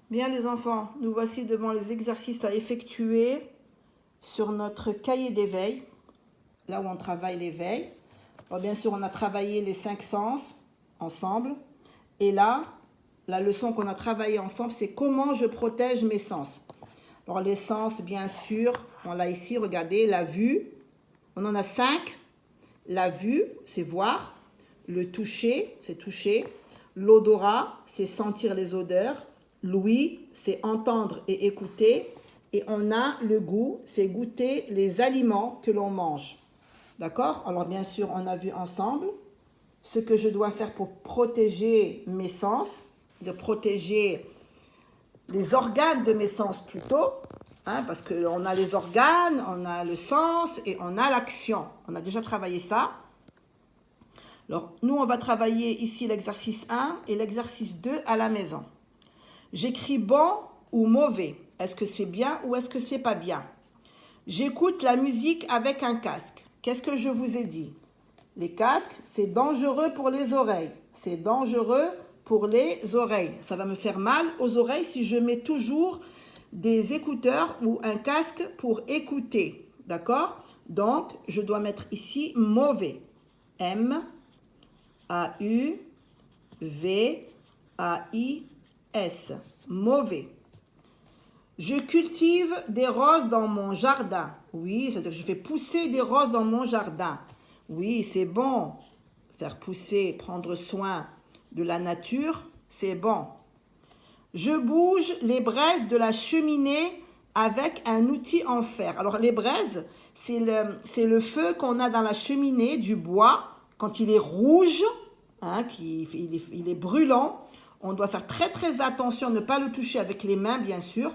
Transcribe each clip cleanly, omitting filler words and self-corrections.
Bien les enfants, nous voici devant les exercices à effectuer sur notre cahier d'éveil, là où on travaille l'éveil. Alors bien sûr, on a travaillé les 5 sens ensemble. Et là, la leçon qu'on a travaillée ensemble, c'est comment je protège mes sens. Alors les sens, bien sûr, on l'a ici, regardez, la vue. On en a 5. La vue, c'est voir. Le toucher, c'est toucher. L'odorat, c'est sentir les odeurs. L'ouïe, c'est entendre et écouter. Et on a le goût, c'est goûter les aliments que l'on mange. D'accord? Alors bien sûr, on a vu ensemble ce que je dois faire pour protéger mes sens, c'est-à-dire protéger les organes de mes sens plutôt, parce qu'on a les organes, on a le sens et on a l'action. On a déjà travaillé ça. Alors, nous, on va travailler ici l'exercice 1 et l'exercice 2 à la maison. J'écris bon ou mauvais. Est-ce que c'est bien ou est-ce que c'est pas bien? J'écoute la musique avec un casque. Qu'est-ce que je vous ai dit? Les casques, c'est dangereux pour les oreilles. C'est dangereux pour les oreilles. Ça va me faire mal aux oreilles si je mets toujours des écouteurs ou un casque pour écouter. D'accord? Donc, je dois mettre ici mauvais. M-A-U-V-A-I-S. Mauvais. Je cultive des roses dans mon jardin. Oui, c'est-à-dire que je fais pousser des roses dans mon jardin. Oui, c'est bon. Faire pousser, prendre soin de la nature, c'est bon. Je bouge les braises de la cheminée avec un outil en fer. Alors les braises, c'est le feu qu'on a dans la cheminée du bois. Quand il est rouge, il est brûlant, on doit faire très très attention, ne pas le toucher avec les mains bien sûr.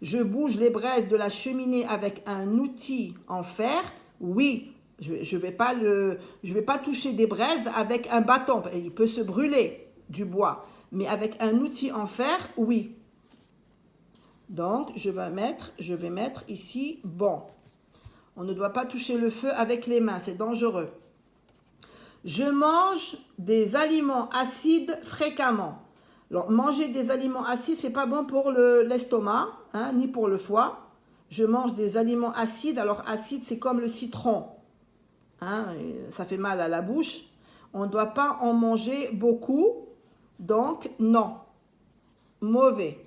Je bouge les braises de la cheminée avec un outil en fer. Oui, je vais pas toucher des braises avec un bâton. Il peut se brûler du bois. Mais avec un outil en fer, oui. Donc, je vais mettre ici bon. On ne doit pas toucher le feu avec les mains, c'est dangereux. Je mange des aliments acides fréquemment. Alors, manger des aliments acides, c'est pas bon pour l'estomac, ni pour le foie. Je mange des aliments acides. Alors, acide, c'est comme le citron. Ça fait mal à la bouche. On ne doit pas en manger beaucoup. Donc, non. Mauvais.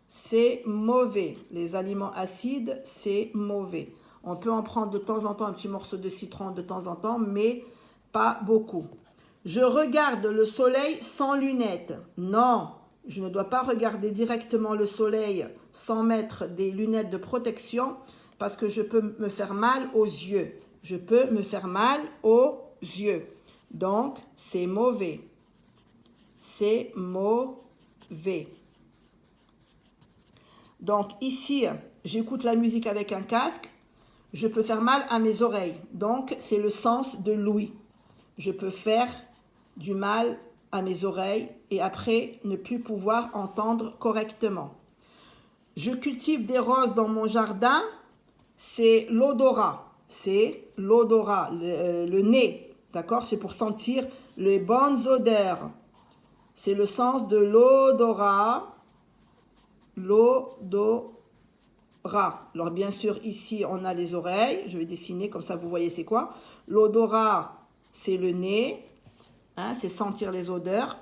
C'est mauvais. Les aliments acides, c'est mauvais. On peut en prendre de temps en temps un petit morceau de citron de temps en temps, mais pas beaucoup. Je regarde le soleil sans lunettes. Non, je ne dois pas regarder directement le soleil sans mettre des lunettes de protection parce que je peux me faire mal aux yeux. Je peux me faire mal aux yeux. Donc, c'est mauvais. C'est mauvais. Donc, ici, j'écoute la musique avec un casque. Je peux faire mal à mes oreilles. Donc, c'est le sens de l'ouïe. Je peux faire du mal à mes oreilles et après ne plus pouvoir entendre correctement. Je cultive des roses dans mon jardin, c'est l'odorat. C'est l'odorat, le nez, d'accord? C'est pour sentir les bonnes odeurs. C'est le sens de l'odorat. L'odorat. Alors bien sûr, ici, on a les oreilles. Je vais dessiner, comme ça vous voyez c'est quoi. L'odorat, c'est le nez. C'est sentir les odeurs.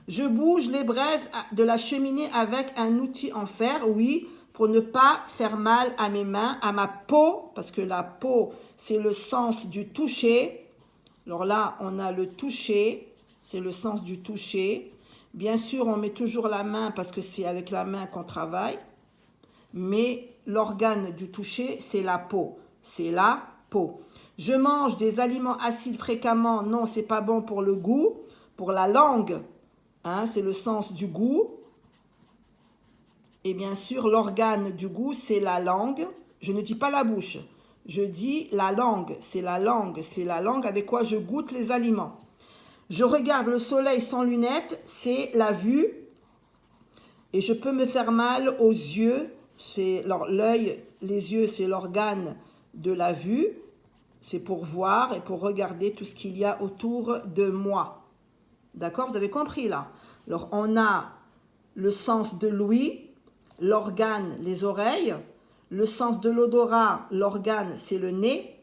Je bouge les braises de la cheminée avec un outil en fer, oui, pour ne pas faire mal à mes mains, à ma peau, parce que la peau, c'est le sens du toucher. Alors là, on a le toucher, c'est le sens du toucher. Bien sûr, on met toujours la main parce que c'est avec la main qu'on travaille, mais l'organe du toucher, c'est la peau. C'est la peau. Je mange des aliments acides fréquemment. Non, c'est pas bon pour le goût. Pour la langue, c'est le sens du goût. Et bien sûr, l'organe du goût, c'est la langue. Je ne dis pas la bouche. Je dis la langue. C'est la langue. C'est la langue avec quoi je goûte les aliments. Je regarde le soleil sans lunettes. C'est la vue. Et je peux me faire mal aux yeux. C'est l'œil, les yeux, c'est l'organe de la vue. C'est pour voir et pour regarder tout ce qu'il y a autour de moi. D'accord? Vous avez compris là? Alors, on a le sens de l'ouïe, l'organe, les oreilles. Le sens de l'odorat, l'organe, c'est le nez.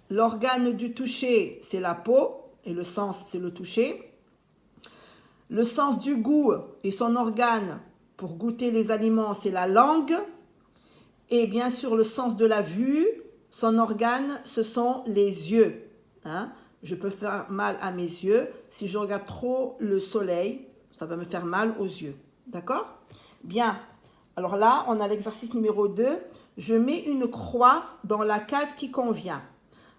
L'organe du toucher, c'est la peau, et le sens, c'est le toucher. Le sens du goût et son organe pour goûter les aliments, c'est la langue. Et bien sûr, le sens de la vue, son organe, ce sont les yeux. Hein? Je peux faire mal à mes yeux. Si je regarde trop le soleil, ça va me faire mal aux yeux. D'accord? Bien. Alors là, on a l'exercice numéro 2. Je mets une croix dans la case qui convient.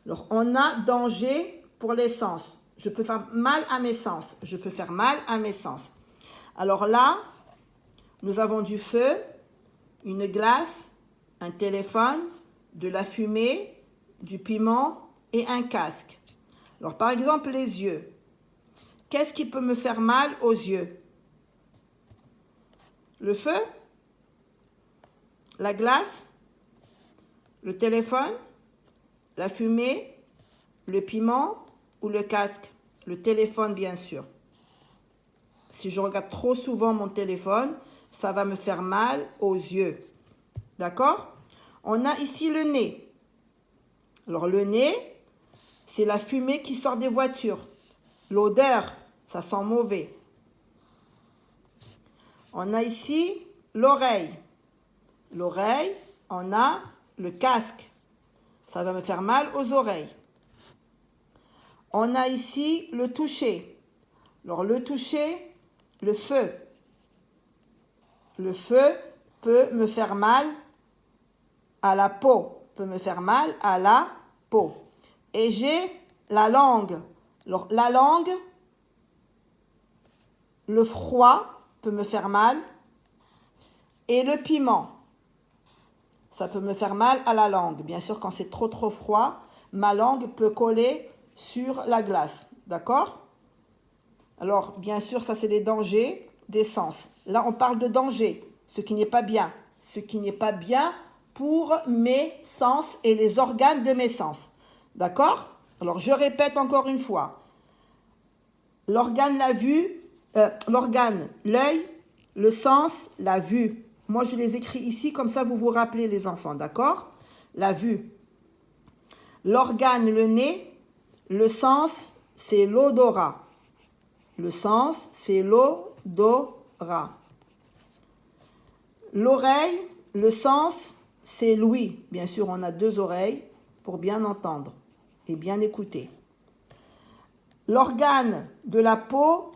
Alors, on a danger pour les sens. Je peux faire mal à mes sens. Je peux faire mal à mes sens. Alors là, nous avons du feu, une glace, un téléphone, de la fumée, du piment et un casque. Alors, par exemple, les yeux. Qu'est-ce qui peut me faire mal aux yeux? Le feu? La glace? Le téléphone? La fumée? Le piment ou le casque? Le téléphone, bien sûr. Si je regarde trop souvent mon téléphone, ça va me faire mal aux yeux. D'accord? On a ici le nez. Alors le nez, c'est la fumée qui sort des voitures. L'odeur, ça sent mauvais. On a ici l'oreille. L'oreille, on a le casque. Ça va me faire mal aux oreilles. On a ici le toucher. Alors le toucher, le feu. Le feu peut me faire mal à la peau. Peut me faire mal à la peau. Et j'ai la langue. Alors la langue, le froid peut me faire mal. Et le piment, ça peut me faire mal à la langue. Bien sûr, quand c'est trop froid, ma langue peut coller sur la glace. D'accord? Alors, bien sûr, ça c'est les dangers des sens. Là, on parle de danger, ce qui n'est pas bien. Ce qui n'est pas bien pour mes sens et les organes de mes sens. D'accord? Alors, je répète encore une fois. L'organe, la vue, l'organe, l'œil, le sens, la vue. Moi, je les écris ici, comme ça, vous vous rappelez, les enfants, d'accord? La vue. L'organe, le nez. Le sens, c'est l'odorat. Le sens, c'est l'odorat. L'oreille, le sens, c'est l'ouïe. Bien sûr, on a 2 oreilles pour bien entendre et bien écouter. L'organe de la peau,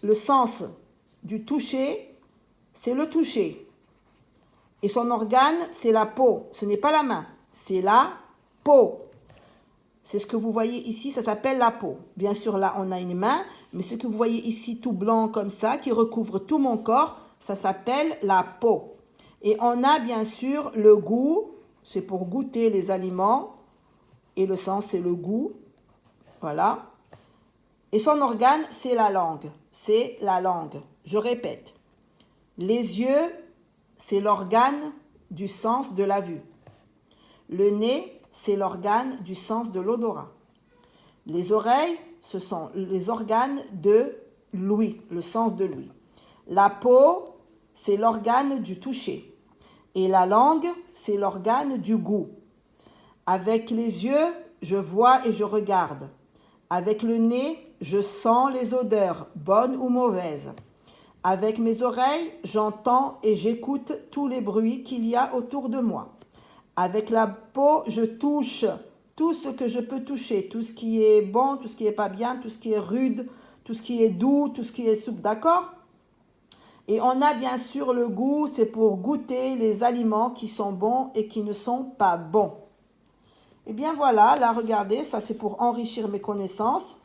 le sens du toucher, c'est le toucher. Et son organe, c'est la peau. Ce n'est pas la main, c'est la peau. C'est ce que vous voyez ici, ça s'appelle la peau. Bien sûr, là, on a une main, mais ce que vous voyez ici, tout blanc comme ça, qui recouvre tout mon corps, ça s'appelle la peau. Et on a bien sûr le goût, c'est pour goûter les aliments, et le sens, c'est le goût. Voilà. Et son organe, c'est la langue. C'est la langue. Je répète. Les yeux, c'est l'organe du sens de la vue. Le nez, c'est l'organe du sens de l'odorat. Les oreilles, ce sont les organes de l'ouïe, le sens de l'ouïe. La peau, c'est l'organe du toucher. Et la langue, c'est l'organe du goût. Avec les yeux, je vois et je regarde. Avec le nez, je sens les odeurs, bonnes ou mauvaises. Avec mes oreilles, j'entends et j'écoute tous les bruits qu'il y a autour de moi. Avec la peau, je touche tout ce que je peux toucher, tout ce qui est bon, tout ce qui n'est pas bien, tout ce qui est rude, tout ce qui est doux, tout ce qui est souple, d'accord? Et on a bien sûr le goût, c'est pour goûter les aliments qui sont bons et qui ne sont pas bons. Et bien voilà, là regardez, ça c'est pour enrichir mes connaissances.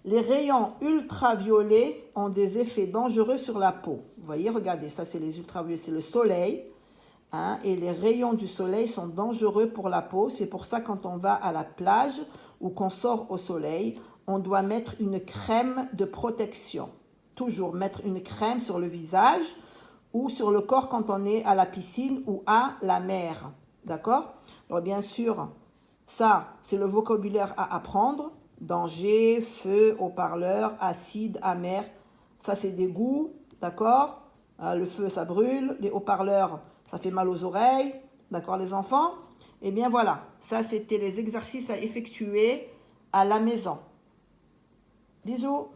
Les rayons ultraviolets ont des effets dangereux sur la peau. Vous voyez, regardez, ça c'est les ultraviolets, c'est le soleil. Hein, et les rayons du soleil sont dangereux pour la peau. C'est pour ça quand on va à la plage ou qu'on sort au soleil, on doit mettre une crème de protection. Toujours mettre une crème sur le visage ou sur le corps quand on est à la piscine ou à la mer. D'accord? Alors bien sûr, ça c'est le vocabulaire à apprendre. Danger, feu, haut-parleur, acide, amer. Ça, c'est des goûts, d'accord? Le feu, ça brûle. Les haut-parleurs, ça fait mal aux oreilles. D'accord, les enfants? Eh bien, voilà. Ça, c'était les exercices à effectuer à la maison. Bisous.